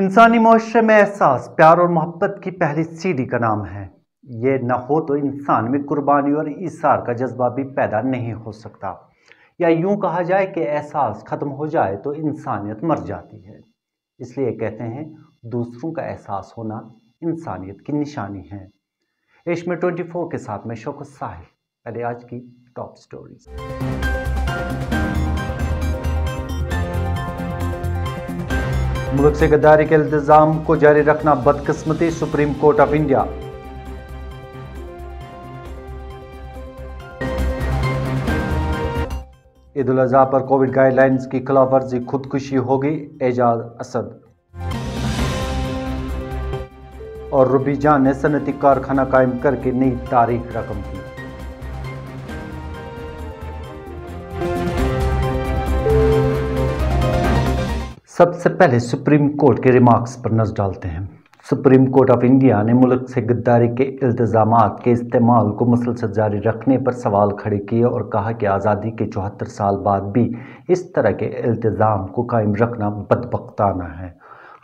इंसानी मुआशरे में एहसास प्यार और मोहब्बत की पहली सीढ़ी का नाम है। ये न हो तो इंसान में कुर्बानी और ईसार का जज्बा भी पैदा नहीं हो सकता, या यूं कहा जाए कि एहसास खत्म हो जाए तो इंसानियत मर जाती है। इसलिए कहते हैं दूसरों का एहसास होना इंसानियत की निशानी है। एशिया 24 के साथ में शौकत साहिल। पहले आज की टॉप स्टोरीज। मुल्क से गद्दारी के इल्तिजाम को जारी रखना बदकिस्मती, supreme court of India. Eid ul Adha पर कोविड गाइडलाइंस की खिलाफवर्जी, खुदकुशी होगी, एजाज असद। और रुबीजान ने सनती कारखाना कायम करके नई तारीख रकम की। सबसे पहले सुप्रीम कोर्ट के रिमार्क्स पर नजर डालते हैं। सुप्रीम कोर्ट ऑफ इंडिया ने मुल्क से गद्दारी के इल्तिजामात के इस्तेमाल को मुसलसल जारी रखने पर सवाल खड़े किए और कहा कि आज़ादी के 74 साल बाद भी इस तरह के इल्तिजाम को कायम रखना बदबख्ताना है।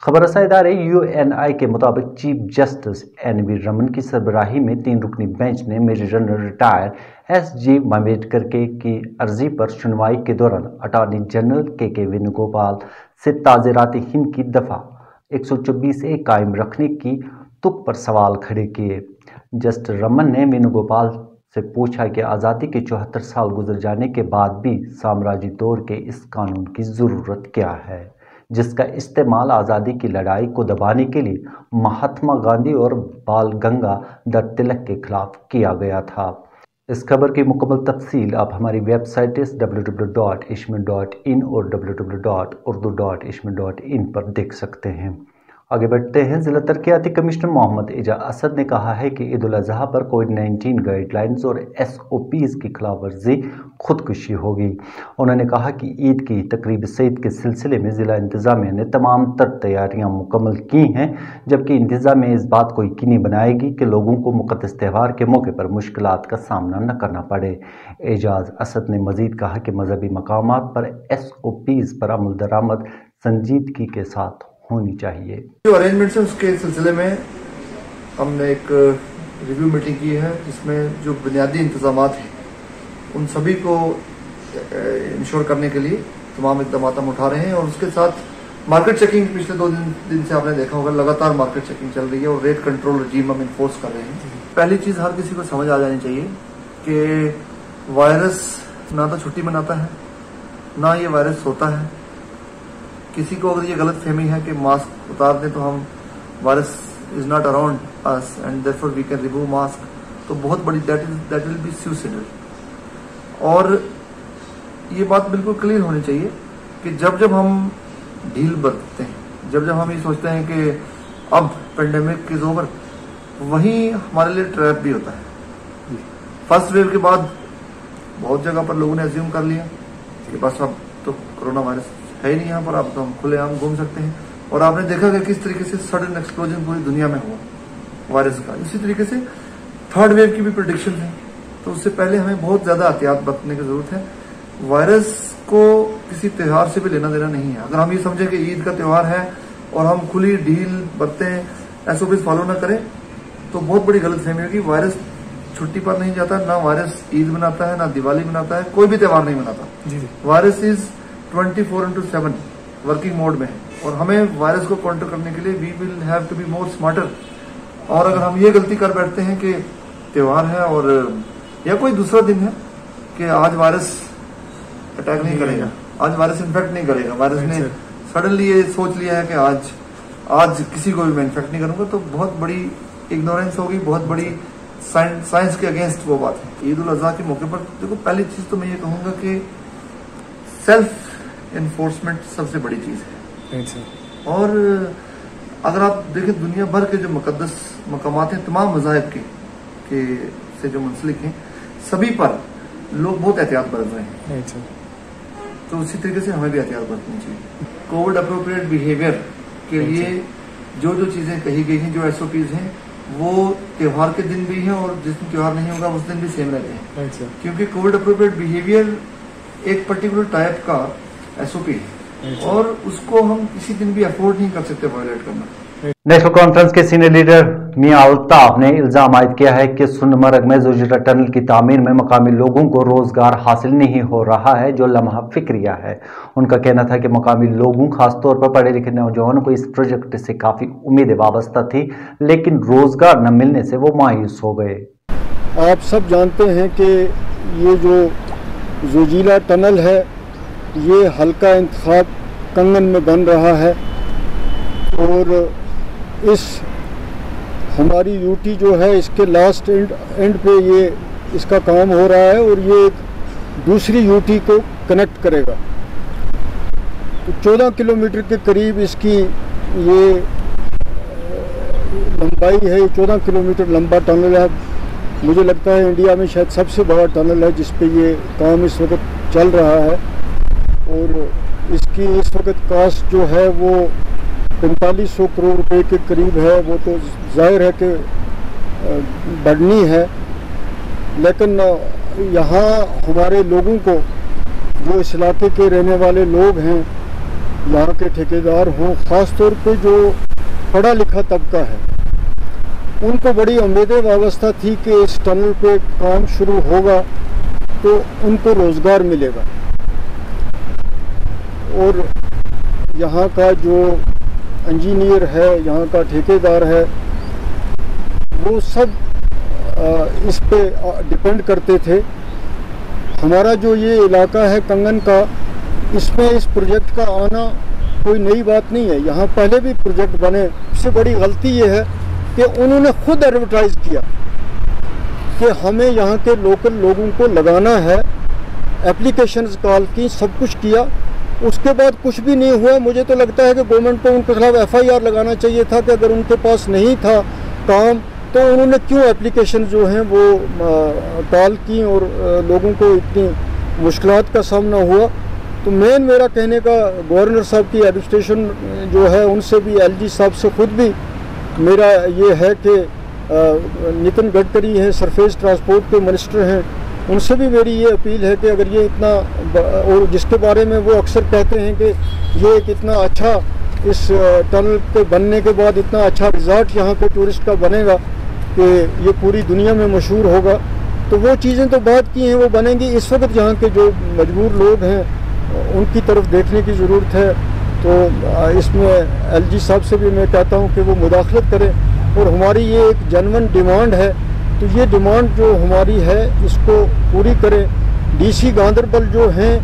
खबर रसा इदारे UNI के मुताबिक चीफ जस्टिस NV रमन की सरबराही में 3 रुकनी बेंच ने major general retire SG Ambedkar की अर्जी पर सुनवाई के दौरान अटॉर्नी जनरल KK वेणुगोपाल से ताज़ीरात हिंद की दफ़ा 124A कायम रखने की तुक पर सवाल खड़े किए। जस्टिस रमन ने वेणुगोपाल से पूछा कि आज़ादी के 74 साल गुजर जाने के बाद भी साम्राज्य दौर के इस कानून की ज़रूरत क्या है, जिसका इस्तेमाल आज़ादी की लड़ाई को दबाने के लिए महात्मा गांधी और बाल गंगाधर तिलक के खिलाफ किया गया था। इस खबर की मुकम्मल तफसील आप हमारी वेबसाइट www.ishmi.in और www.urdu.ishmi.in पर देख सकते हैं। आगे बढ़ते हैं। ज़िला तरक्याती कमिश्नर मोहम्मद एजाज असद ने कहा है कि ईद उल अजहा पर कोविड-19 गाइडलाइंस और SOPs की खिलाफवर्जी खुदकुशी होगी। उन्होंने कहा कि ईद की तकरीब सईद के सिलसिले में ज़िला इंतज़ामिया ने तमाम तर तैयारियां मुकम्मल की हैं, जबकि इंतज़ामिया इस बात को यकीनी बनाएगी कि लोगों को मुक़द्दस त्यौहार के मौके पर मुश्किलात का सामना न करना पड़े। एजाज असद ने मज़ीद कहा कि मजहबी मकामात पर SOPs पर अमल दरामद संजीदगी के साथ होनी चाहिए। जो अरेंजमेंट्स है उसके सिलसिले में हमने एक रिव्यू मीटिंग की है, जिसमें जो बुनियादी इंतजामात हैं उन सभी को इंश्योर करने के लिए तमाम इक़दाम हम उठा रहे हैं। और उसके साथ मार्केट चेकिंग पिछले 2 दिन से आपने देखा होगा, लगातार मार्केट चेकिंग चल रही है और रेट कंट्रोल रजीम हम इन्फोर्स कर रहे हैं। पहली चीज़ हर किसी को समझ आ जानी चाहिए कि वायरस ना तो छुट्टी मनाता है, ना ये वायरस होता है। किसी को अगर ये गलत फहमी है कि मास्क उतार दें तो हम virus is not around us and therefore we can remove mask, तो बहुत बड़ी दैट विल बी सुसाइडल। और ये बात बिल्कुल क्लियर होनी चाहिए कि जब जब हम ढील बरतते हैं, जब जब हम ये सोचते हैं कि अब पेंडेमिक इज ओवर, वहीं हमारे लिए ट्रैप भी होता है। फर्स्ट वेव के बाद बहुत जगह पर लोगों ने अज्यूम कर लिया कि बस अब तो कोरोना वायरस है ही नहीं यहाँ पर, आप तो हम खुलेआम घूम सकते हैं। और आपने देखा कि किस तरीके से सडन एक्सप्लोजन पूरी दुनिया में हुआ वायरस का। इसी तरीके से थर्ड वेव की भी प्रेडिक्शन है, तो उससे पहले हमें बहुत ज्यादा एहतियात बरतने की जरूरत है। वायरस को किसी त्योहार से भी लेना देना नहीं है। अगर हम ये समझें कि ईद का त्योहार है और हम खुली ढील बरतें, SOPs फॉलो ना करें, तो बहुत बड़ी गलतफहमी होगी। वायरस छुट्टी पर नहीं जाता, ना वायरस ईद मनाता है, ना दिवाली मनाता है, कोई भी त्योहार नहीं मनाता। वायरस इज 24/7 वर्किंग मोड में है और हमें वायरस को काउंटर करने के लिए we will have to be more smarter. और अगर हम ये गलती कर बैठते हैं कि त्योहार है और या कोई दूसरा दिन है कि आज वायरस अटैक नहीं करेगा, आज वायरस इन्फेक्ट नहीं करेगा, वायरस ने सडनली ये सोच लिया है कि आज किसी को भी मैं इन्फेक्ट नहीं करूंगा, तो बहुत बड़ी इग्नोरेंस होगी, बहुत बड़ी साइंस के अगेंस्ट वो बात है। ईद उल अजहा के मौके पर देखो, पहली चीज तो मैं ये कहूंगा कि सेल्फ एनफोर्समेंट सबसे बड़ी चीज है। और अगर आप देखें दुनिया भर के जो मुकद्दस मकामात हैं, तमाम मज़ाहिब के से जो मुंसलिक हैं, सभी पर लोग बहुत एहतियात बरत रहे हैं। तो उसी तरीके से हमें भी एहतियात बरतनी चाहिए। कोविड अप्रोप्रिएट बिहेवियर के लिए जो जो चीजें कही गई हैं, जो SOPs हैं, वो त्योहार के दिन भी हैं और जिस दिन त्योहार नहीं होगा उस दिन भी सेम रहते हैं। क्योंकि कोविड अप्रोप्रिएट बिहेवियर एक पर्टिकुलर टाइप का SOP है और उसको हम किसी दिन भी अफोर्ड नहीं कर सकते वायलेट करना। नेशनल कॉन्फ्रेंस के सीनियर लीडर मियां अल्ताफ ने इल्जाम आयद किया है कि सोनमर्ग में जोजिला टनल की तामीर में मकामी लोगों को रोजगार हासिल नहीं हो रहा है, जो लम्हा फिक्रिया है। उनका कहना था कि मकामी लोगों, खासतौर पर पढ़े लिखे नौजवानों को इस प्रोजेक्ट से काफी उम्मीदें वाबस्ता थी, लेकिन रोजगार न मिलने से वो मायूस हो गए। आप सब जानते हैं कि ये जो जोजिला टनल है ये हल्का इंतखाब कंगन में बन रहा है और इस हमारी यूटी जो है इसके लास्ट एंड पे ये इसका काम हो रहा है और ये एक दूसरी यूटी को कनेक्ट करेगा। तो 14 किलोमीटर के करीब इसकी ये लंबाई है, 14 किलोमीटर लंबा टनल है। मुझे लगता है इंडिया में शायद सबसे बड़ा टनल है जिस पे ये काम इस वक्त चल रहा है और इसकी इस वक्त कास्ट जो है वो 4500 करोड़ रुपए के करीब है। वो तो जाहिर है कि बढ़नी है, लेकिन यहाँ हमारे लोगों को, जो इस इलाके के रहने वाले लोग हैं, यहाँ के ठेकेदार हों, ख़ास तौर पे जो पढ़ा लिखा तबका है, उनको बड़ी उम्मीदें वाबस्ता थी कि इस टनल पे काम शुरू होगा तो उनको रोज़गार मिलेगा। और यहाँ का जो इंजीनियर है, यहाँ का ठेकेदार है, वो सब इस पे डिपेंड करते थे। हमारा जो ये इलाका है कंगन का, इसमें इस प्रोजेक्ट का आना कोई नई बात नहीं है। यहाँ पहले भी प्रोजेक्ट बने। सबसे बड़ी गलती ये है कि उन्होंने खुद एडवर्टाइज किया कि हमें यहाँ के लोकल लोगों को लगाना है, एप्लीकेशंस कॉल की, सब कुछ किया, उसके बाद कुछ भी नहीं हुआ। मुझे तो लगता है कि गवर्नमेंट को उनके खिलाफ FIR लगाना चाहिए था कि अगर उनके पास नहीं था काम तो उन्होंने क्यों एप्लीकेशन जो हैं वो कॉल की और लोगों को इतनी मुश्किलात का सामना हुआ। तो मेन मेरा कहने का गवर्नर साहब की एडमिनिस्ट्रेशन जो है उनसे भी, LG साहब से खुद भी मेरा ये है कि नितिन गडकरी हैं, सरफेस ट्रांसपोर्ट के मिनिस्टर हैं, उनसे भी मेरी ये अपील है कि अगर ये इतना, और जिसके बारे में वो अक्सर कहते हैं कि ये एक इतना अच्छा, इस टनल के बनने के बाद इतना अच्छा रिजॉर्ट यहाँ पे टूरिस्ट का बनेगा कि ये पूरी दुनिया में मशहूर होगा, तो वो चीज़ें तो बात की हैं, वो बनेंगी। इस वक्त यहाँ के जो मजबूर लोग हैं उनकी तरफ देखने की ज़रूरत है। तो इसमें LG साहब से भी मैं कहता हूँ कि वो मुदाखलत करें और हमारी ये एक जेन्युइन डिमांड है, तो ये डिमांड जो हमारी है इसको पूरी करें। DC गांधरबल जो हैं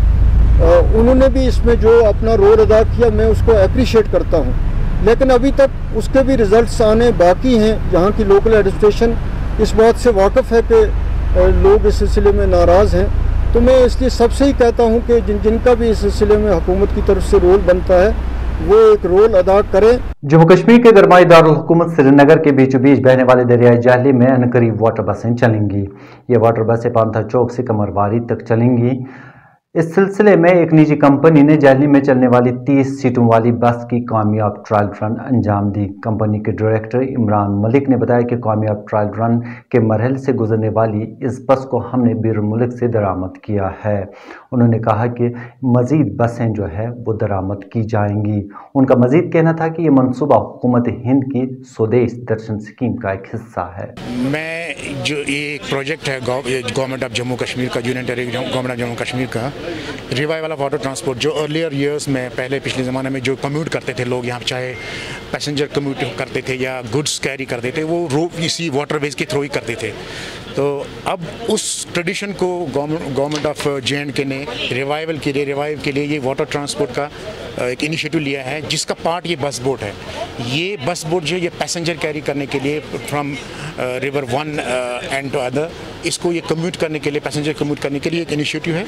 उन्होंने भी इसमें जो अपना रोल अदा किया, मैं उसको अप्रिशिएट करता हूँ, लेकिन अभी तक उसके भी रिजल्ट्स आने बाकी हैं। यहाँ की लोकल एडमिनिस्ट्रेशन इस बात से वाकिफ़ है कि लोग इस सिलसिले में नाराज़ हैं। तो मैं इसलिए सबसे ही कहता हूँ कि जिनका भी इस सिलसिले में हुकूमत की तरफ से रोल बनता है वो एक रोल अदा करें। जम्मू कश्मीर के गरमाई दारुल हुकूमत श्रीनगर के बीचों बीच बहने वाले दरियाई जाहली में अनकरीब वाटर बसें चलेंगी। ये वाटर बसें पांथा चौक से कमरवारी तक चलेंगी। इस सिलसिले में एक निजी कंपनी ने जाहली में चलने वाली 30 सीटों वाली बस की कामयाब ट्रायल रन अंजाम दी। कंपनी के डायरेक्टर इमरान मलिक ने बताया कि कामयाब ट्रायल रन के मरहले से गुजरने वाली इस बस को हमने बैरून मुल्क से दरामद किया है। उन्होंने कहा कि मजीद बसें जो है वो दरामद की जाएंगी। उनका मजीद कहना था कि ये मनसूबा हुकूमत हिंद की स्वदेश दर्शन स्कीम का एक हिस्सा है। मैं जो ये एक प्रोजेक्ट है गवर्नमेंट ऑफ जम्मू कश्मीर का, union territory government of Jammu Kashmir का, रिवाइवल ऑफ वाटर ट्रांसपोर्ट। जो अर्लियर ईयर्स में, पहले पिछले ज़माने में जो कम्यूट करते थे लोग यहाँ, चाहे पैसेंजर कम्यूट करते थे या गुड्स कैरी करते थे, वो इसी वाटरवेज के थ्रू ही करते थे। तो अब उस ट्रेडिशन को गवर्नमेंट ऑफ JNK ने रिवाइव के लिए ये वाटर ट्रांसपोर्ट का एक इनिशिएटिव लिया है, जिसका पार्ट ये बस बोट है। ये बस बोट जो है ये पैसेंजर कैरी करने के लिए from river one and to other, इसको ये कम्यूट करने के लिए, पैसेंजर कम्यूट करने के लिए एक इनिशिएटिव है।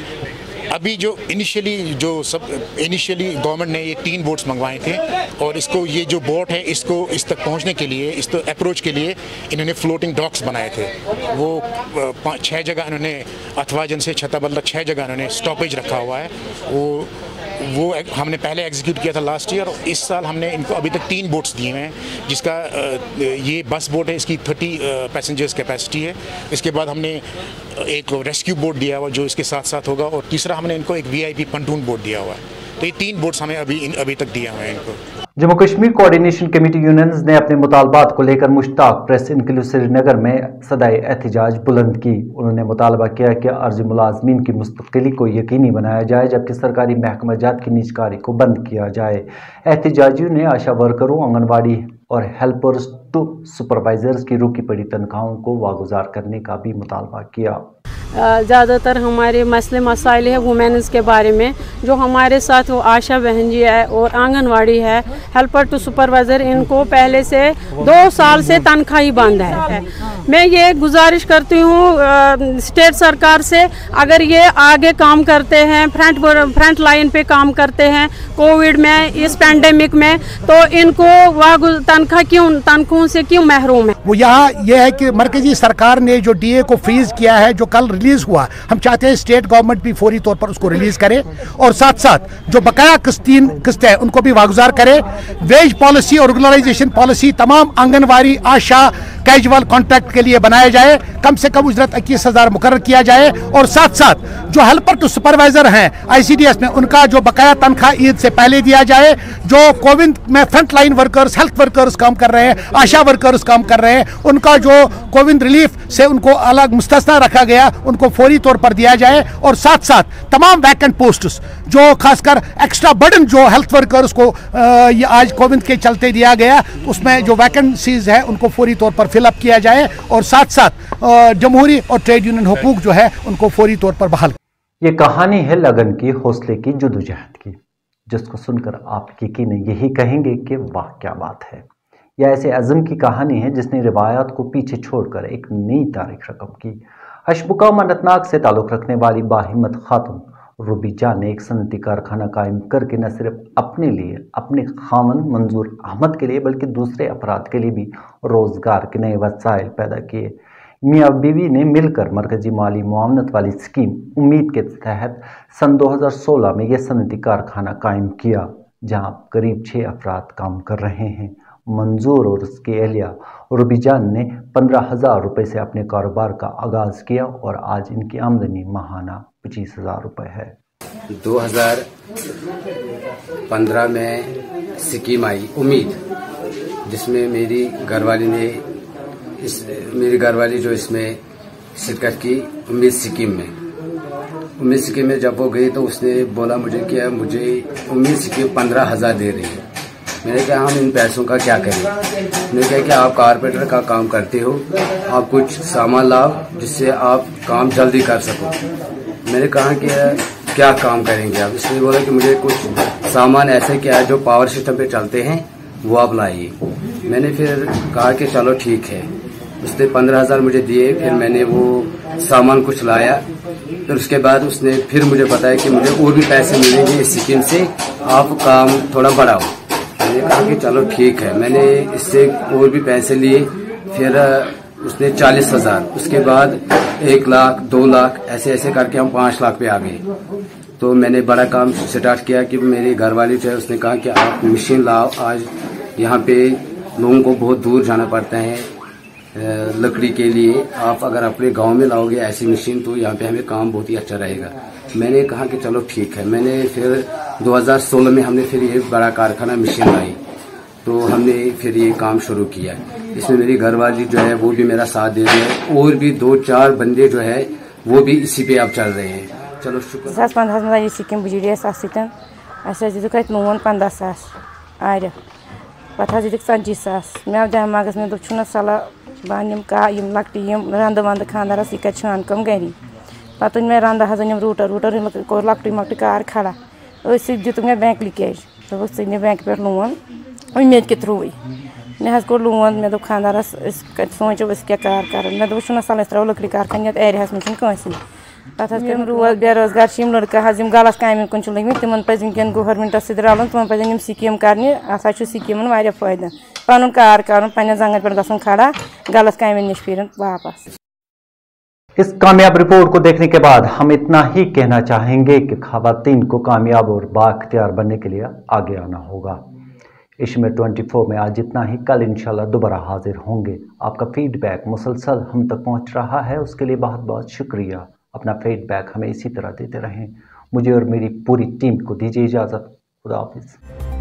अभी जो इनिशियली गवर्नमेंट ने ये 3 बोट्स मंगवाए थे और इसको, ये जो बोट है इसको इस तक पहुंचने के लिए, इस तक अप्रोच के लिए इन्होंने फ्लोटिंग डॉक्स बनाए थे। वो 6 जगह इन्होंने, अथवाजन से छताबल्ला 6 जगह इन्होंने स्टॉपेज रखा हुआ है। वो वो हमने पहले एग्जीक्यूट किया था लास्ट ईयर। इस साल हमने इनको अभी तक 3 बोट्स दिए हैं, जिसका ये बस बोट है, इसकी 30 पैसेंजर्स कैपेसिटी है। इसके बाद हमने एक रेस्क्यू बोट दिया हुआ जो इसके साथ साथ होगा, और तीसरा हमने इनको एक VIP पंटून बोट दिया हुआ है। तो ये 3 बोट्स हमें अभी तक दिया हुआ है इनको। Jammu Kashmir coordination committee unions ने अपने मुतालबात को लेकर मुश्ताक प्रेस इनक्लूसिव श्रीनगर में सदाए एहतजाज बुलंद की। उन्होंने मुतालबा किया कि अर्जी मुलाजमीन की मुस्तकिली को यकीनी बनाया जाए, जबकि सरकारी महकमा जात की निजकारी को बंद किया जाए। एहतजाजियों ने आशा वर्करों, आंगनबाड़ी और हेल्पर्स टू सुपरवाइजर्स की रुकी पड़ी तनख्वाहों को वागुजार करने का भी मुतालबा किया। ज़्यादातर हमारे मसले मसाइल है वुमेन्स के बारे में। जो हमारे साथ वो आशा बहन जी है और आंगनवाड़ी है, हेल्पर टू सुपरवाइज़र, इनको पहले से 2 साल से तनख्वाह ही बंद है। मैं ये गुजारिश करती हूँ स्टेट सरकार से, अगर ये आगे काम करते हैं, फ्रंट लाइन पे काम करते हैं कोविड में, इस पैंडेमिक में, तो इनको तनख्वाहों से क्यों महरूम है। वो यहाँ ये है कि मरकजी सरकार ने जो DA को फ्रीज किया है, जो कल रिलीज हुआ, हम चाहते हैं स्टेट गवर्नमेंट भी फौरी तौर पर उसको रिलीज करे, और साथ साथ जो बकाया किस्तें हैं उनको भी वागुजार करे। वेज पॉलिसी और रेगुलराइजेशन पॉलिसी तमाम आंगनवाड़ी, आशा, कैजुअल कॉन्ट्रैक्ट के लिए बनाया जाए। कम से कम उजरत 21,000 मुकर्रर किया जाए, और साथ साथ जो हेल्पर टू सुपरवाइजर हैं ICDS में, उनका जो बकाया तनख्वाह ईद से पहले दिया जाए। जो कोविड में front line workers, health workers काम कर रहे हैं, आशा वर्कर्स काम कर रहे हैं, उनका जो कोविड रिलीफ से उनको अलग मुस्तस्ना रखा गया, उनको फौरी तौर पर दिया जाए। और साथ साथ तमाम वैकेंट पोस्ट्स, जो खासकर एक्स्ट्रा बर्डन जो हेल्थ वर्कर्स को ये आज कोविड के चलते दिया गया, उसमें जो वैकेंसीज है उनको फौरी तौर पर फिलअप किया जाए। और साथ साथ जमहूरी और ट्रेड यूनियन हुकूक जो है उनको फौरी तौर पर बहाल। ये कहानी है लगन की, हौसले की, जदोजहद की, जिसको सुनकर आप यकीनन यही कहेंगे कि वाह क्या बात है। यह ऐसे अज़म की कहानी है जिसने रिवायात को पीछे छोड़कर एक नई तारीख रकम की। हशबुका अनंतनाग से ताल्लुक़ रखने वाली बाहिम्मत खातून रूबी जान ने एक सनती कारखाना कायम करके न सिर्फ अपने लिए, अपने खामन मंजूर अहमद के लिए, बल्कि दूसरे अफराद के लिए भी रोज़गार के नए वसाइल पैदा किए। मियाँ बीवी ने मिलकर मरकजी माली मुआवनत वाली स्कीम उम्मीद के तहत सन 2016 में यह सनती कारखाना कायम किया, जहां करीब 6 अफराद काम कर रहे हैं। मंजूर और उसकी एहलिया रूबी जान ने 15,000 रुपये से अपने कारोबार का आगाज़ किया, और आज इनकी आमदनी माहाना 25,000 रुपये है। 2015 में स्कीम आई उम्मीद, जिसमें मेरी घरवाली जो इसमें शिरकत की उम्मीद स्कीम में जब वो गई तो उसने बोला मुझे कि मुझे उम्मीद स्कीम 15,000 दे रही है। मैंने कहा हम इन पैसों का क्या करें। मैंने कहा कि आप कारपेंटर का काम करते हो, आप कुछ सामान लाओ जिससे आप काम जल्दी कर सको। मैंने कहा कि क्या काम करेंगे आप। इसने बोला कि मुझे कुछ सामान ऐसे क्या है जो पावर सिस्टम पे चलते हैं वो आप लाइए। मैंने फिर कहा कि चलो ठीक है। उसने 15,000 मुझे दिए, फिर मैंने वो सामान कुछ लाया। फिर उसके बाद उसने फिर मुझे बताया कि मुझे और भी पैसे मिलेंगे इस स्कीम से, आप काम थोड़ा बढ़ाओ। मैंने कहा कि चलो ठीक है। मैंने इससे और भी पैसे लिए, फिर उसने 40,000, उसके बाद 1 लाख, 2 लाख, ऐसे ऐसे करके हम 5 लाख पे आ गए। तो मैंने बड़ा काम स्टार्ट किया कि मेरी घरवाली जो है उसने कहा कि आप मशीन लाओ। आज यहाँ पे लोगों को बहुत दूर जाना पड़ता है लकड़ी के लिए, आप अगर अपने गांव में लाओगे ऐसी मशीन तो यहाँ पे हमें काम बहुत ही अच्छा रहेगा। मैंने कहा कि चलो ठीक है। मैंने फिर 2016 में हमने फिर ये बड़ा कारखाना मशीन लाई, तो हमने फिर ये काम शुरू किया। इसमें मेरी घरवाली जो है वो भी मेरा साथ दे रही है, और भी 2-4 बंदे जो है वो भी इसी पे अब चल रहे हैं। चलो शुक्र। 2015 में सिक्किम बुजुर्ग सतन दिख लोन 15,000 आर पे दिख 40,000। मे दिमागस में दुना सलाह बहन लकटी रंद वंद खानदारस यह कर छान कम गरी। पे मे रंद हजन रूटर कोर लकटी मकटी कार खड़ा दित मे बैंक लिकेज, दोप नी बैंक पे लोन उम्मीद के थ्रू मे कोर लोन। मे दोप खानदारस सोचो क्या कार कर। मे दोप सलाह त्रो लकड़ी कारखान ये एरिया में कंसी। पे रोज बेरोजगार लड़का गलत काम कुन लगे, तिमन पे वनकन गवर्नमेंटस सत रलन, तिमन पे स्कीम कर स्कीमन फायदा पन कार कर पे जंगन पे गन खड़ा, गलत काम नश फिर वापस। इस कामयाब रिपोर्ट को देखने के बाद हम इतना ही कहना चाहेंगे कि खवातीन को कामयाब और बाख्तियार बनने के लिए आगे आना होगा। कश्मीर 24 में आज इतना ही। कल इंशाल्लाह दोबारा हाजिर होंगे। आपका फीडबैक मुसलसल हम तक पहुंच रहा है, उसके लिए बहुत बहुत शुक्रिया। अपना फीडबैक हमें इसी तरह देते रहें। मुझे और मेरी पूरी टीम को दीजिए इजाज़त। खुदा हाफिज़।